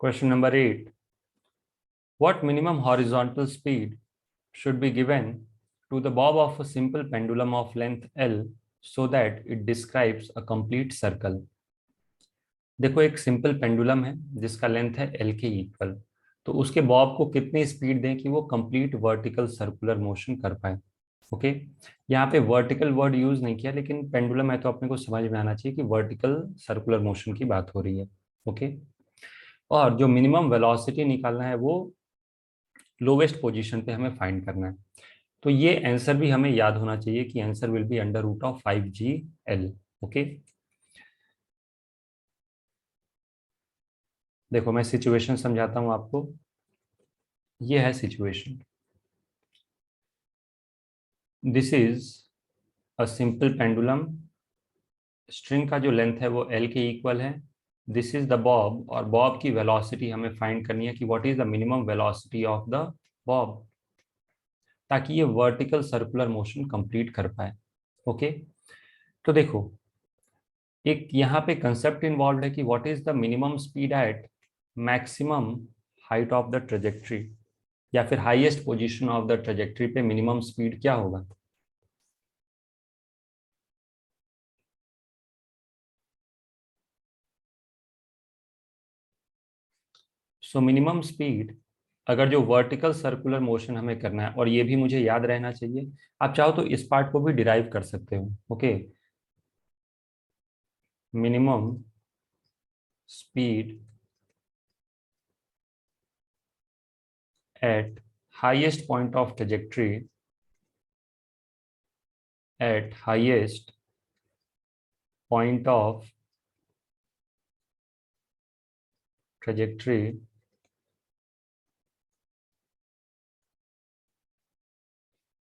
Question number 8. What minimum horizontal speed should be given to the bob of a simple pendulum of length L so that it describes a complete circle? देखो, एक simple pendulum है जिसका length है L के equal, तो उसके Bob को कितनी स्पीड दें कि वो कंप्लीट वर्टिकल सर्कुलर मोशन कर पाए। ओके, यहाँ पे वर्टिकल वर्ड यूज नहीं किया, लेकिन पेंडुलम है तो अपने को समझ में आना चाहिए कि वर्टिकल सर्कुलर मोशन की बात हो रही है। ओके, और जो मिनिमम वेलोसिटी निकालना है वो लोवेस्ट पोजीशन पे हमें फाइंड करना है। तो ये आंसर भी हमें याद होना चाहिए कि answer will be under root of 5GL। Okay, देखो मैं सिचुएशन समझाता हूं आपको। ये है situation. This is a simple pendulum. String का जो लेंथ है वो L के इक्वल है। दिस इज द बॉब, और बॉब की वेलोसिटी हमें फाइंड करनी है कि what is the minimum velocity of the bob, ताकि ये वर्टिकल सर्कुलर मोशन कंप्लीट कर पाए। ओके, तो देखो एक यहाँ पे कंसेप्ट इन्वॉल्व है कि what is the minimum speed at maximum height of the trajectory, या फिर highest position of the trajectory पे मिनिमम स्पीड क्या होगा। सो मिनिमम स्पीड, अगर जो वर्टिकल सर्कुलर मोशन हमें करना है, और ये भी मुझे याद रहना चाहिए, आप चाहो तो इस पार्ट को भी डिराइव कर सकते हो। Okay, minimum speed at highest point of trajectory, at highest point of trajectory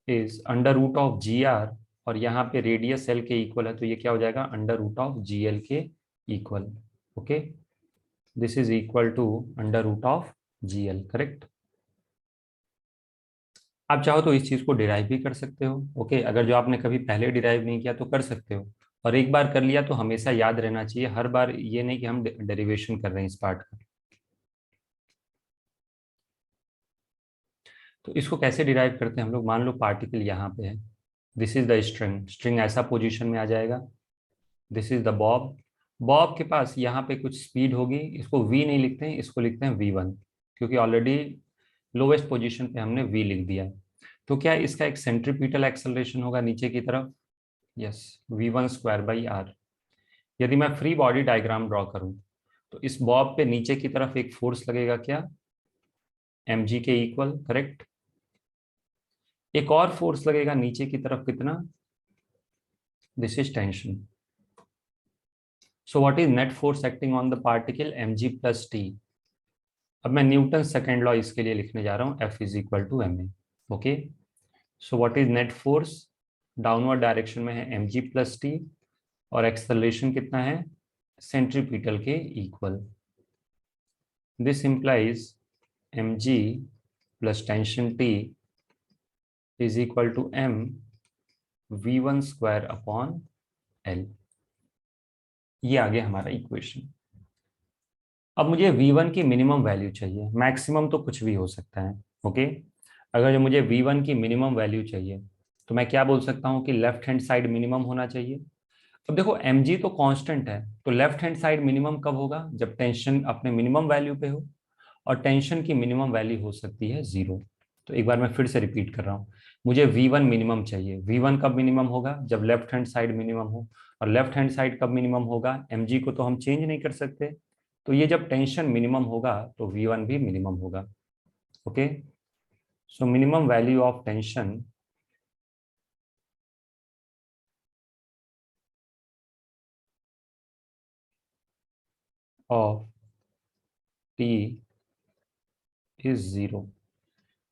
is under root of GR, और यहाँ पे रेडियस L के इक्वल है, तो ये क्या हो जाएगा, अंडर रूट ऑफ GL के equal. Okay, this is equal to under root of GL, correct. आप चाहो तो इस चीज को डिराइव भी कर सकते हो। ओके, अगर जो आपने कभी पहले डिराइव नहीं किया तो कर सकते हो, और एक बार कर लिया तो हमेशा याद रहना चाहिए, हर बार ये नहीं कि हम डेरिवेशन कर रहे हैं इस पार्ट का। तो इसको कैसे डिराइव करते हैं हम लोग, मान लो पार्टिकल यहाँ पे है, this is the string, string ऐसा पोजीशन में आ जाएगा, this is the Bob, Bob के पास यहाँ पे कुछ स्पीड होगी, इसको v नहीं लिखते हैं, इसको लिखते हैं v1, क्योंकि ऑलरेडी लोवेस्ट पोजीशन पे हमने v लिख दिया है। तो क्या इसका एक सेंट्रीपिटल एक्सेलरेशन होगा नीचे की तरफ, yes, v1 square by are. यदि मैं फ्री बॉडी डायग्राम ड्रॉ करूं तो इस बॉब पे नीचे की तरफ एक फोर्स लगेगा, क्या, mg के इक्वल, करेक्ट। एक और फोर्स लगेगा नीचे की तरफ, कितना, this is tension. So what is net force acting on the particle, mg+t। अब मैं न्यूटन सेकेंड लॉ इसके लिए लिखने जा रहा हूँ, F is equal to ma। Okay, so what is net force, downward direction में है mg+t, और एक्सेलरेशन कितना है, सेंट्रीपिटल के equal. This implies mg plus tension t is equal to m v1 square upon l। ये आ गया हमारा equation. अब मुझे v1 की मिनिमम वैल्यू चाहिए, मैक्सिमम तो कुछ भी हो सकता है। ओके, अगर जो मुझे v1 की मिनिमम वैल्यू चाहिए तो मैं क्या बोल सकता हूँ कि लेफ्ट हैंड साइड मिनिमम होना चाहिए। अब देखो mg तो कांस्टेंट है, तो लेफ्ट हैंड साइड मिनिमम कब होगा, जब टेंशन अपने मिनिमम वैल्यू पे हो, और टेंशन की मिनिमम वैल्यू हो सकती है 0। तो एक बार मैं फिर से रिपीट कर रहा हूँ, मुझे v1 मिनिमम चाहिए। v1 कब मिनिमम होगा, जब लेफ्ट हैंड साइड मिनिमम हो, और लेफ्ट हैंड साइड कब मिनिमम होगा, mg को तो हम चेंज नहीं कर सकते, तो ये जब टेंशन मिनिमम होगा तो v1 भी मिनिमम होगा। Okay, so minimum value of tension of t is 0।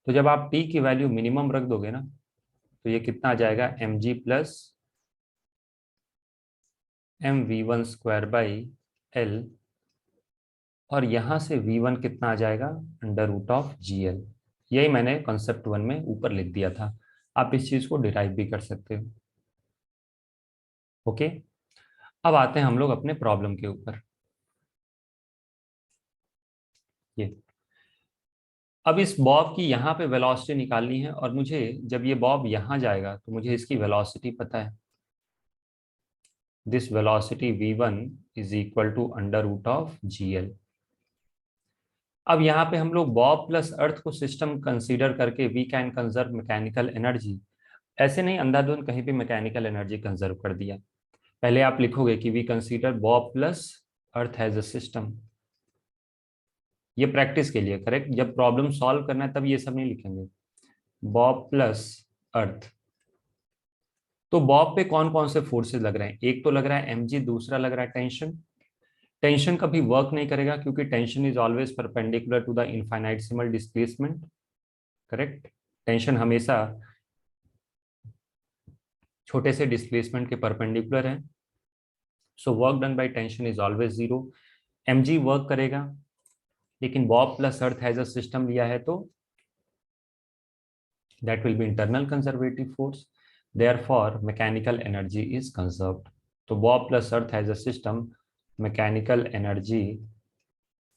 तो जब आप t की वैल्यू मिनिमम रख दोगे ना, तो ये कितना आ जाएगा, mg+mv1 स्क्वायर बाई l, और यहां से v1 कितना आ जाएगा, अंडर रूट ऑफ GL। यही मैंने कॉन्सेप्ट 1 में ऊपर लिख दिया था, आप इस चीज को डिराइव भी कर सकते हो। ओके, अब आते हैं हम लोग अपने प्रॉब्लम के ऊपर। ये। अब इस बॉब की यहाँ पे वेलोसिटी निकालनी है, और मुझे जब ये बॉब यहाँ जाएगा तो मुझे इसकी वेलोसिटी पता है। This velocity v1 is equal to under root of gl। अब यहाँ पे हम लोग बॉब प्लस अर्थ को सिस्टम कंसीडर करके we can conserve mechanical energy, ऐसे नहीं अंधाधुंध कहीं भी मैकेनिकल एनर्जी कंजर्व कर दिया। पहले आप लिखोगे कि we consider bob plus earth as a system, ये प्रैक्टिस के लिए करेक्ट। जब प्रॉब्लम सॉल्व करना है तब ये सब नहीं लिखेंगे। बॉब प्लस अर्थ, तो बॉब पे कौन कौन से फोर्सेस लग रहे हैं? एक तो लग रहा है mg, दूसरा लग रहा है टेंशन। टेंशन कभी वर्क नहीं करेगा क्योंकि tension is always perpendicular to the infinitesimal displacement, correct. Tension हमेशा छोटे से डिस्प्लेसमेंट के परपेंडिकुलर है, so work done by tension is always zero. mg work करेगा, लेकिन bob plus earth has a system लिया है तो that will be internal conservative force, therefore mechanical energy is conserved। तो bob plus earth has a system, mechanical energy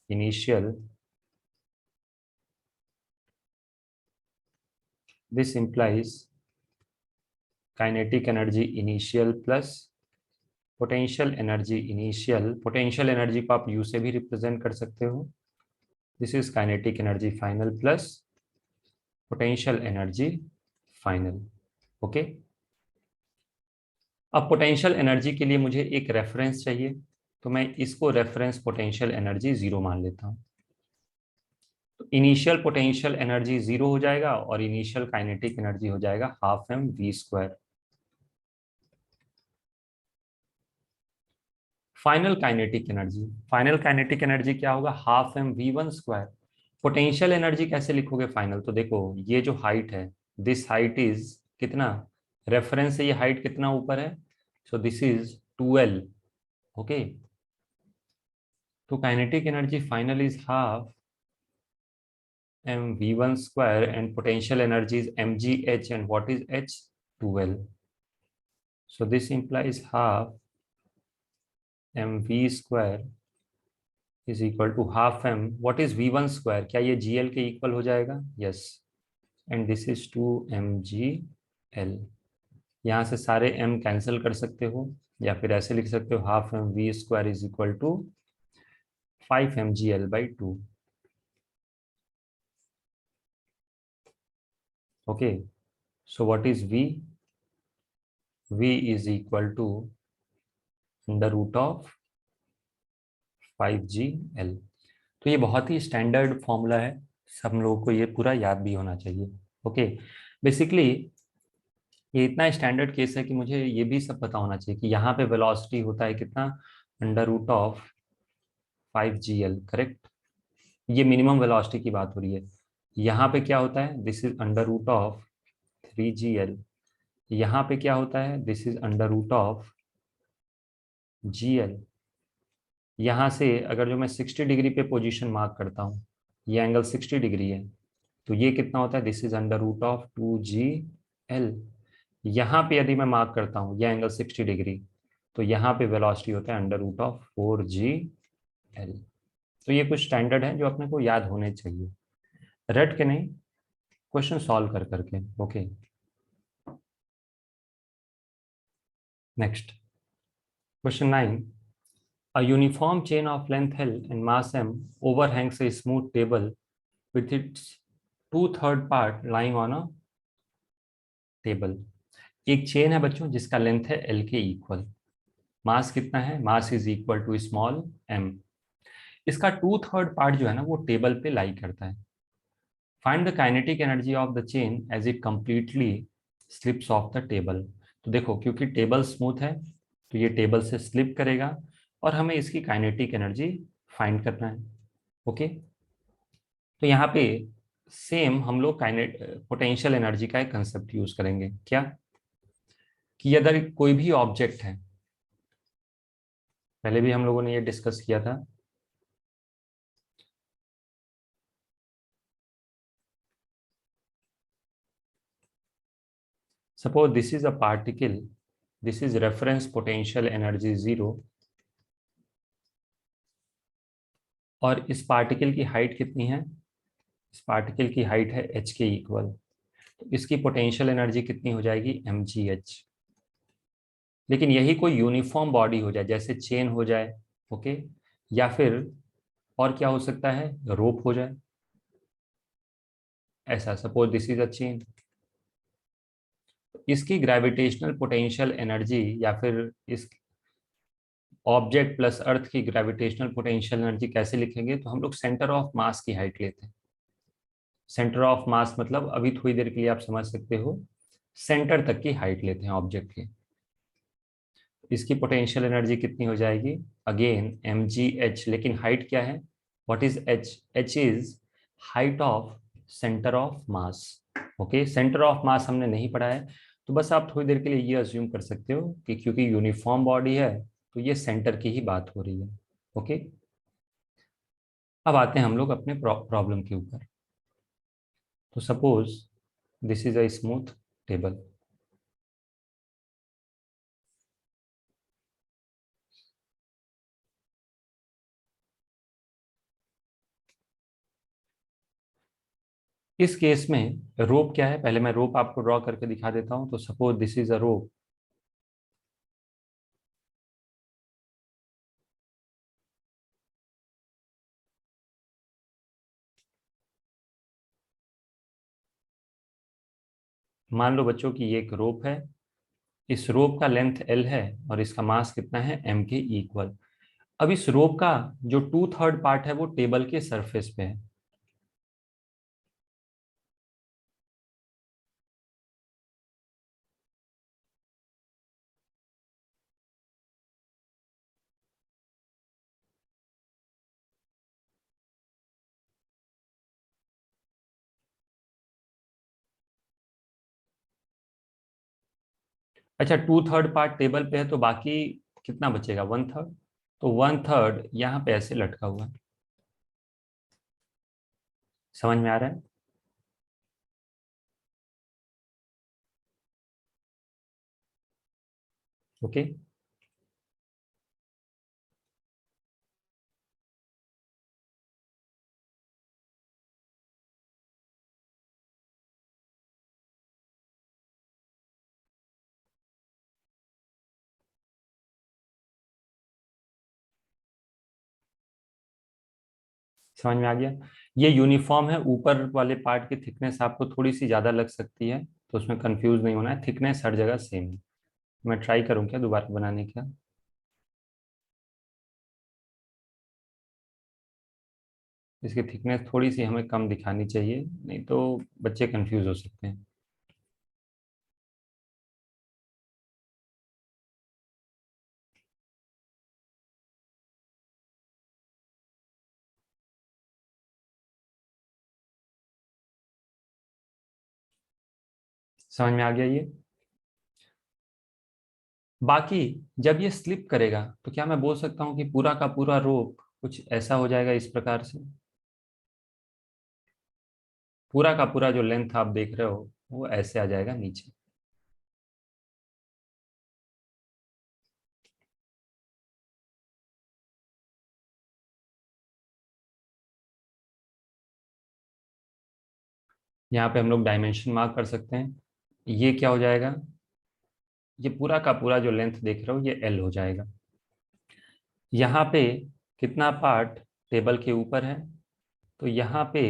initial, this implies kinetic energy initial plus potential energy initial। potential energy को आप u से भी represent कर सकते हो, this is kinetic energy final plus potential energy final। Okay, अब potential energy के लिए मुझे एक रेफरेंस चाहिए, तो मैं इसको रेफरेंस पोटेंशियल एनर्जी जीरो मान लेता हूं। तो इनिशियल पोटेंशियल एनर्जी जीरो हो जाएगा और इनिशियल काइनेटिक एनर्जी हो जाएगा half M we square. Final kinetic energy, final kinetic energy क्या होगा? Half M v one square. Potential energy कैसे लिखोगे फाइनल? तो देखो ये जो हाइट है, दिस हाइट इज कितना, रेफरेंस से ये हाइट कितना ऊपर है, so this is 2l। Okay, तो kinetic energy final is half mv1 square and potential energy is mgh, and what is h? 2l। so this implies half mv square is equal to half m, what is v1 square? क्या ये gl के equal हो जाएगा? yes, and this is 2mgl। यहाँ से सारे m cancel कर सकते हो, या फिर ऐसे लिख सकते हो half M we square is equal to 5mgl/2। okay, so what is v? v is equal to under root of 5gl। तो ये बहुत ही स्टैंडर्ड फॉर्मूला है, सब लोगों को ये पूरा याद भी होना चाहिए। ओके, बेसिकली ये इतना स्टैंडर्ड केस है कि मुझे ये भी सब पता होना चाहिए कि यहाँ पे वेलोसिटी होता है कितना, under root of 5gl, correct. ये मिनिमम वेलोसिटी की बात हो रही है। यहाँ पे क्या होता है? This is under root of 3gl। यहाँ पे क्या होता है? This is under root of gl। यहाँ से अगर जो मैं 60 डिग्री पे पोजीशन मार्क करता हूँ, ये एंगल 60 डिग्री है, तो ये कितना होता है? This is under root of 2gl। यहाँ पे यदि मैं मार्क करता हूँ ये एंगल 60 डिग्री, तो यहाँ पे वेलोसिटी होता है अंडर रूट ऑफ 4gl। तो ये कुछ स्टैंडर्ड है जो अपने को याद होने चाहिए, रट के नहीं, क्वेश्चन सॉल्व कर करके। Okay, next question 9। A uniform chain of length L and mass m overhangs a smooth table with its two-third part lying on a table। एक चेन है बच्चों जिसका लेंथ है L के इक्वल, मास कितना है? Mass is equal to small m। इसका two third part जो है ना वो टेबल पे लाई करता है। Find the kinetic energy of the chain as it completely slips of the table. तो देखो क्योंकि टेबल स्मूथ है तो ये टेबल से स्लिप करेगा, और हमें इसकी काइनेटिक एनर्जी फाइंड करना है। ओके, तो यहाँ पे सेम हम लोग काइनेट पोटेंशियल एनर्जी का एक कंसेप्ट यूज करेंगे। क्या कि अगर कोई भी ऑब्जेक्ट है, पहले भी हम लोगों ने ये डिस्कस किया था, suppose this is a particle, this is reference potential energy 0, और इस पार्टिकल की हाइट कितनी है? इस पार्टिकल की हाइट है h के इक्वल। तो इसकी पोटेंशियल एनर्जी कितनी हो जाएगी? mgh। लेकिन यही कोई यूनिफॉर्म बॉडी हो जाए, जैसे चेन हो जाए, ओके, या फिर और क्या हो सकता है, रोप हो जाए। ऐसा suppose this is a chain, इसकी ग्रेविटेशनल पोटेंशियल एनर्जी या फिर इस ऑब्जेक्ट प्लस अर्थ की ग्रेविटेशनल पोटेंशियल एनर्जी कैसे लिखेंगे? तो हम लोग सेंटर ऑफ मास की हाइट लेते हैं। सेंटर ऑफ मास मतलब अभी थोड़ी देर के लिए आप समझ सकते हो, सेंटर तक की हाइट लेते हैं ऑब्जेक्ट की। इसकी पोटेंशियल एनर्जी कितनी हो जाएगी? अगेन mgh, लेकिन हाइट क्या है? What is h? h is height of centre of mass. Okay, centre of mass हमने नहीं पढ़ा है, तो बस आप थोड़ी देर के लिए ये अज्यूम कर सकते हो कि क्योंकि यूनिफॉर्म बॉडी है तो ये सेंटर की ही बात हो रही है। ओके, अब आते हैं हम लोग अपने प्रॉब्लम के ऊपर। तो suppose this is a smooth table. इस केस में रोप क्या है? पहले मैं रोप आपको ड्रॉ करके दिखा देता हूं। तो सपोज दिस इज अ रोप। मान लो बच्चों की ये एक रोप है, इस रोप का लेंथ L है और इसका मास कितना है? m के इक्वल। अब इस रोप का जो 2/3 पार्ट है वो टेबल के सरफेस पे है। अच्छा, 2/3 पार्ट टेबल पे है तो बाकी कितना बचेगा? 1/3। तो 1/3 यहाँ पे ऐसे लटका हुआ है। समझ में आ रहा है? ओके, समझ में आ गया। ये यूनिफॉर्म है, ऊपर वाले पार्ट की थिकनेस आपको थोड़ी सी ज्यादा लग सकती है, तो उसमें कंफ्यूज नहीं होना है, थिकनेस हर जगह सेम है। मैं ट्राई करूँ क्या दोबारा बनाने का? इसकी थिकनेस थोड़ी सी हमें कम दिखानी चाहिए, नहीं तो बच्चे कंफ्यूज हो सकते हैं। समझ में आ गया ये? बाकी जब ये स्लिप करेगा तो क्या मैं बोल सकता हूँ कि पूरा का पूरा रोप कुछ ऐसा हो जाएगा इस प्रकार से? पूरा का पूरा जो लेंथ आप देख रहे हो वो ऐसे आ जाएगा नीचे। यहाँ पे हम लोग डायमेंशन मार्क कर सकते हैं। ये क्या हो जाएगा? ये पूरा का पूरा जो लेंथ देख रहे हो ये L हो जाएगा। यहाँ पे कितना पार्ट टेबल के ऊपर है? तो यहाँ पे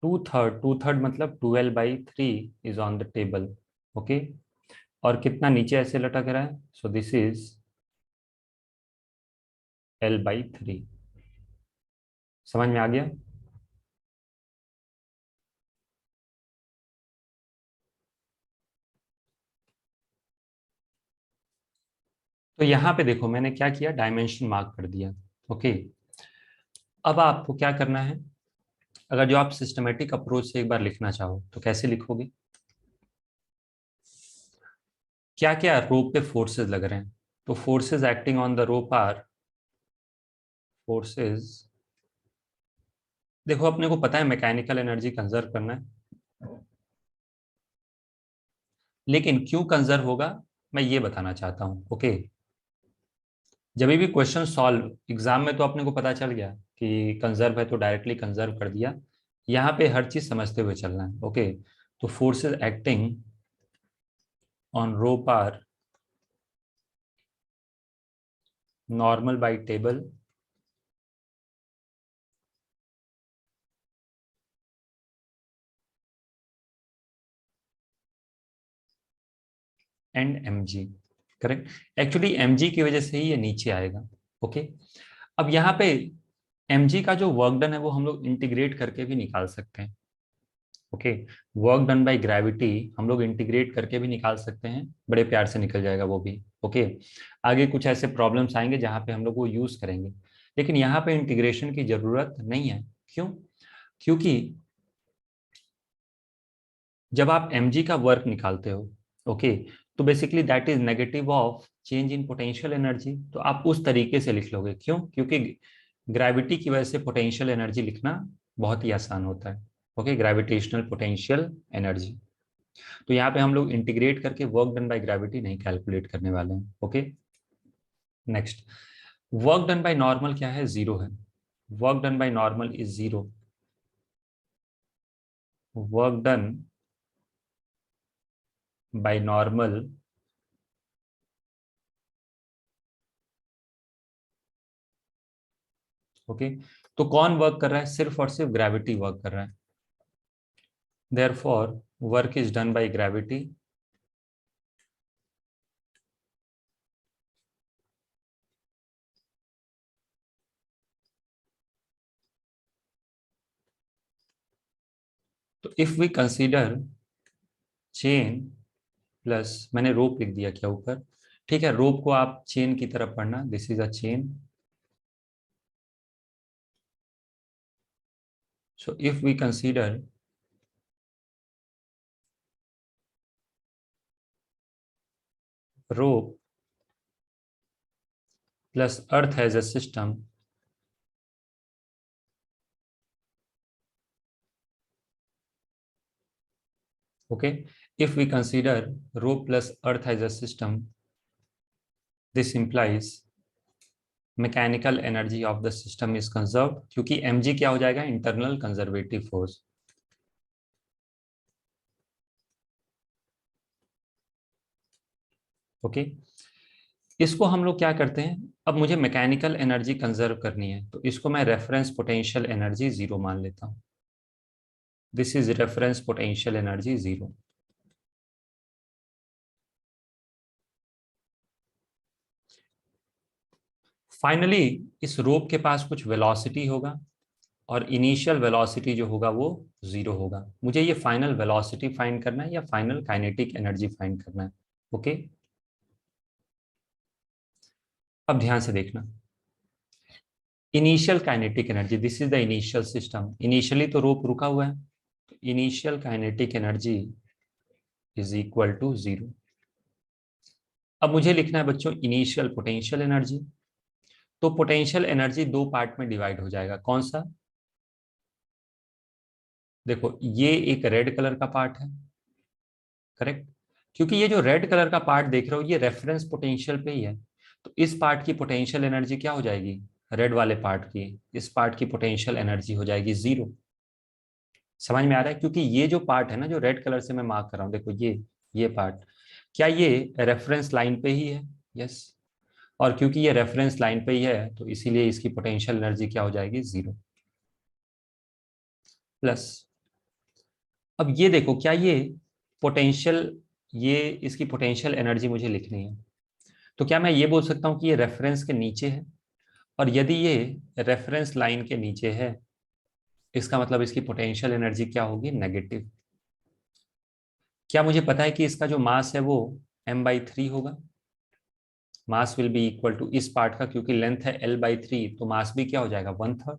2/3, 2/3 मतलब 12/3 is on the table. Okay, और कितना नीचे ऐसे लटक रहा है? So this is L/3। समझ में आ गया? तो यहाँ पे देखो मैंने क्या किया, डायमेंशन मार्क कर दिया। ओके, अब आपको क्या करना है? अगर जो आप सिस्टमेटिक अप्रोच से एक बार लिखना चाहो तो कैसे लिखोगे? क्या क्या रोप पे फोर्सेस लग रहे हैं? तो forces acting on the rope are forces. देखो अपने को पता है मैकेनिकल एनर्जी कंजर्व करना है, लेकिन क्यों कंजर्व होगा मैं ये बताना चाहता हूं। ओके, जब भी क्वेश्चन सॉल्व एग्जाम में तो अपने को पता चल गया कि कंजर्व है तो डायरेक्टली कंजर्व कर दिया। यहाँ पे हर चीज समझते हुए चलना है। ओके, तो forces acting on rope are normal by table and mg। Correct, actually mg की वजह से ही ये नीचे आएगा। ओके, अब यहाँ पे mg का जो वर्क डन है वो हम लोग इंटीग्रेट करके भी निकाल सकते हैं। Okay, work done by gravity हम लोग इंटीग्रेट करके भी निकाल सकते हैं, बड़े प्यार से निकल जाएगा वो भी। ओके, आगे कुछ ऐसे प्रॉब्लम्स आएंगे जहां पे हम लोग वो यूज करेंगे, लेकिन यहाँ पे इंटीग्रेशन की जरूरत नहीं है। क्यों? क्योंकि जब आप mg का वर्क निकालते हो, ओके, तो basically that is negative of change in potential energy. तो आप उस तरीके से लिख लोगे। क्यों? क्योंकि ग्रेविटी की वजह से पोटेंशियल एनर्जी लिखना बहुत ही आसान होता है। Okay, gravitational potential energy. तो यहाँ पे हम लोग इंटीग्रेट करके वर्क डन बाय ग्रेविटी नहीं कैलकुलेट करने वाले हैं। Okay, next, work done by normal क्या है? जीरो है। Work done by normal is zero. Work done by normal okay, तो कौन वर्क कर रहा है? सिर्फ और सिर्फ ग्रेविटी वर्क कर रहा है। Therefore work is done by gravity तो if we consider chain plus, मैंने रोप लिख दिया क्या ऊपर? ठीक है, रोप को आप चेन की तरफ पढ़ना, this is a chain. So if we consider rope plus earth as a system, okay, if we consider rope plus earth as a system, this implies mechanical energy of the system is conserve, क्योंकि mg क्या हो जाएगा? Internal conservative force. Okay, इसको हम लोग क्या करते हैं, अब मुझे मैकेनिकल एनर्जी कंजर्व करनी है तो इसको मैं रेफरेंस पोटेंशियल एनर्जी जीरो मान लेता हूं। This is reference potential energy zero. Finally इस रोप के पास कुछ वेलोसिटी होगा और इनिशियल वेलोसिटी जो होगा वो जीरो होगा। मुझे ये फाइनल वेलोसिटी फाइंड करना है या फाइनल काइनेटिक एनर्जी फाइंड करना है। ओके, अब ध्यान से देखना, initial kinetic energy, this is the initial system, initially तो रोप रुका हुआ है, तो initial kinetic energy is equal to zero. अब मुझे लिखना है बच्चों इनिशियल पोटेंशियल एनर्जी। तो पोटेंशियल एनर्जी दो पार्ट में डिवाइड हो जाएगा, कौन सा? देखो, ये एक रेड कलर का पार्ट है, करेक्ट, क्योंकि ये जो रेड कलर का पार्ट देख रहे हो ये रेफरेंस पोटेंशियल पे ही है। तो इस पार्ट की पोटेंशियल एनर्जी क्या हो जाएगी? रेड वाले पार्ट की, इस पार्ट की पोटेंशियल एनर्जी हो जाएगी जीरो। समझ में आ रहा है? क्योंकि ये जो पार्ट है ना, जो रेड कलर से मैं मार्क कर रहा हूँ, देखो ये पार्ट, क्या ये रेफरेंस लाइन पे ही है? यस। और क्योंकि ये रेफरेंस लाइन पे ही है तो इसीलिए इसकी पोटेंशियल एनर्जी क्या हो जाएगी? जीरो। प्लस, अब ये देखो, क्या ये पोटेंशियल, ये इसकी पोटेंशियल एनर्जी मुझे लिखनी है, तो क्या मैं ये बोल सकता हूँ कि ये रेफरेंस के नीचे है? और यदि ये रेफरेंस लाइन के नीचे है, इसका मतलब इसकी पोटेंशियल एनर्जी क्या होगी? नेगेटिव। क्या मुझे पता है कि इसका जो मास है वो m/3 होगा? Mass will be equal to इस पार्ट का, क्योंकि लेंथ है l/3, तो मास भी क्या हो जाएगा? 1/3।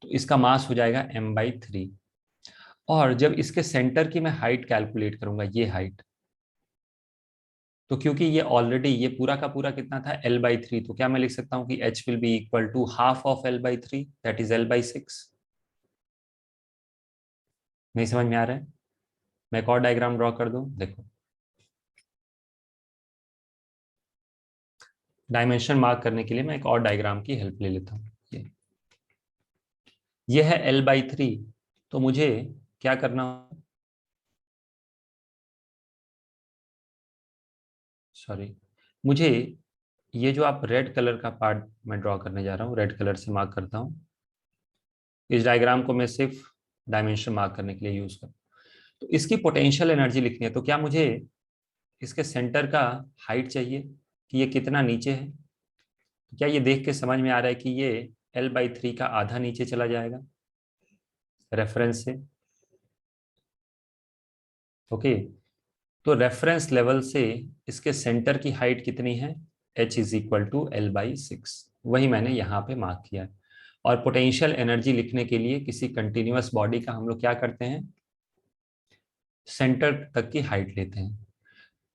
तो इसका मास हो जाएगा m/3। और जब इसके सेंटर की मैं हाइट कैलकुलेट करूंगा, ये हाइट, तो क्योंकि ये ऑलरेडी ये पूरा का पूरा कितना था? l/3, तो क्या मैं लिख सकता हूँ कि h will be equal to half of l/3, that is l/6। नहीं समझ में आ रहा है? मैं एक और डायग्राम ड्रॉ कर दूं, देखो, डायमेंशन मार्क करने के लिए मैं एक और डायग्राम की हेल्प ले लेता हूँ। ये है L/3, तो मुझे क्या करना, सॉरी, मुझे ये जो आप रेड कलर का पार्ट मैं ड्रॉ करने जा रहा हूँ, रेड कलर से मार्क करता हूँ। इस डायग्राम को मैं सिर्फ डायमेंशन मार्क करने के लिए यूज करता हूँ। तो इसकी पोटेंशियल एनर्जी लिखनी है, तो क्या मुझे इसके सेंटर का हाइट चाहिए कि ये कितना नीचे है। क्या ये देख के समझ में आ रहा है कि ये L/3 का आधा नीचे चला जाएगा रेफरेंस से। ओके, तो रेफरेंस लेवल से इसके सेंटर की हाइट कितनी है, H = L/6। वही मैंने यहाँ पे मार्क किया है। और पोटेंशियल एनर्जी लिखने के लिए किसी कंटिन्यूअस बॉडी का हम लोग क्या करते हैं, सेंटर तक की हाइट लेते हैं।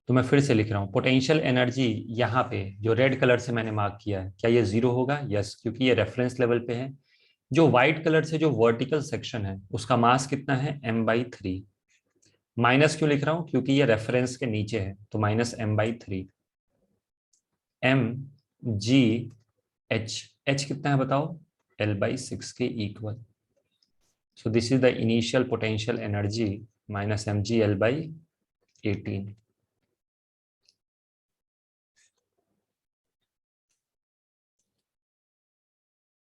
तो मैं फिर से लिख रहा हूँ, पोटेंशियल एनर्जी यहाँ पे जो रेड कलर से मैंने मार्क किया है, क्या ये 0 होगा, यस, क्योंकि ये रेफरेंस लेवल पे है। जो व्हाइट कलर से जो वर्टिकल सेक्शन है उसका मास कितना है, m/3। माइनस क्यों लिख रहा हूं, क्योंकि ये रेफरेंस के नीचे है, तो -m/3। mgh, h कितना है बताओ, L/6 के equal. So this is the initial potential energy -mg/L/18।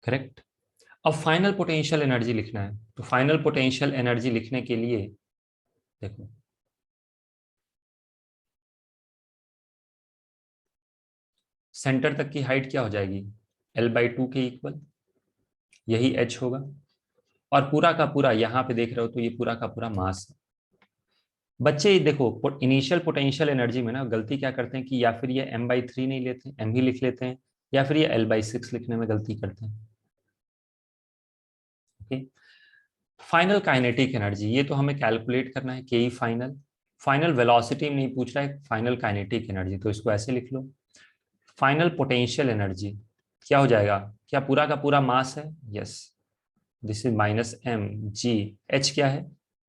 Correct. अब फाइनल पोटेंशियल एनर्जी लिखना है, तो फाइनल पोटेंशियल एनर्जी लिखने के लिए देखो, सेंटर तक की हाइट क्या हो जाएगी, L/2 के इक्वल, यही h होगा। और पूरा का पूरा यहाँ पे देख रहे हो तो ये पूरा का पूरा मास है। बच्चे देखो, इनिशियल पोटेंशियल एनर्जी में ना गलती क्या करते हैं कि या फिर ये m/3 नहीं लेते, m ही लिख लेते हैं, या फिर ये L/6 लिखने में गलती करते हैं। ओके, फाइनल काइनेटिक एनर्जी, ये तो हमें कैलकुलेट करना है, के फाइनल। फाइनल वेलोसिटी नहीं पूछ रहा है, फाइनल काइनेटिक एनर्जी, तो इसको ऐसे लिख लो। फाइनल पोटेंशियल एनर्जी क्या हो जाएगा, क्या पूरा का पूरा मास है, yes, this is -mg, h क्या है,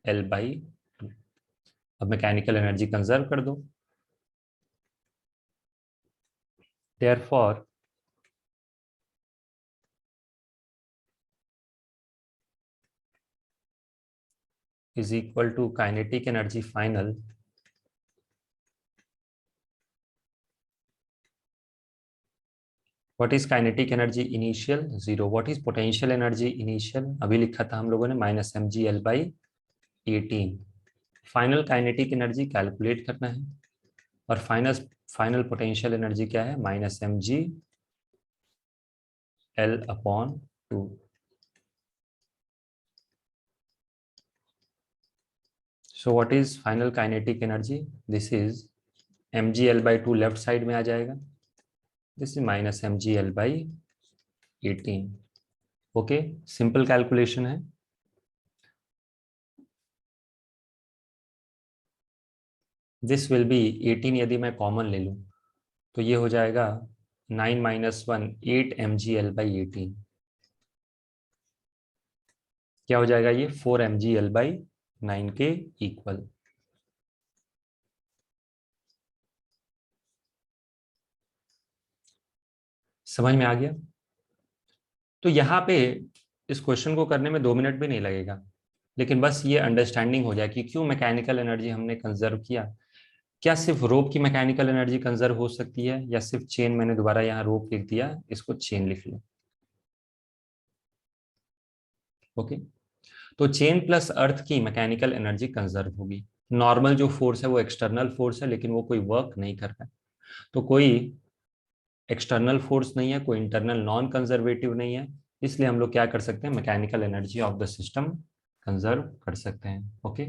L/2। अब मैकेनिकल एनर्जी कंजर्व कर दो, therefore is equal to kinetic energy final what is kinetic energy initial 0, what is potential energy initial अभी लिखा था हम लोगों ने -mg/L/18। Final kinetic energy calculate करना है, और फाइनल पोटेंशियल एनर्जी क्या है, -mg/L/2। So what is final kinetic energy, this is mg/L/2 left side में आ जाएगा, this is -mg/L/18। Okay, simple calculation है। दिस विल बी 18, यदि मैं कॉमन ले लूं तो ये हो जाएगा 9 - 1 8 mg/L/18। क्या हो जाएगा ये, 4 mg/9 के इक्वल। समझ में आ गया। तो यहाँ पे इस क्वेश्चन को करने में 2 मिनट भी नहीं लगेगा, लेकिन बस ये अंडरस्टैंडिंग हो जाए कि क्यों मैकेनिकल एनर्जी हमने कंजर्व किया। क्या सिर्फ रोप की मैकेनिकल एनर्जी कंजर्व हो सकती है, या सिर्फ चेन, मैंने दोबारा यहाँ रोप लिख दिया, इसको चेन लिख लो। ओके, तो चेन प्लस अर्थ की मैकेनिकल एनर्जी कंजर्व होगी। नॉर्मल जो फोर्स है वो एक्सटर्नल फोर्स है, लेकिन वो कोई वर्क नहीं कर रहा है, तो कोई एक्सटर्नल फोर्स नहीं है, कोई इंटरनल नॉन कंजर्वेटिव नहीं है, इसलिए हम लोग क्या कर सकते हैं, mechanical energy of the system conserve कर सकते हैं। ओके।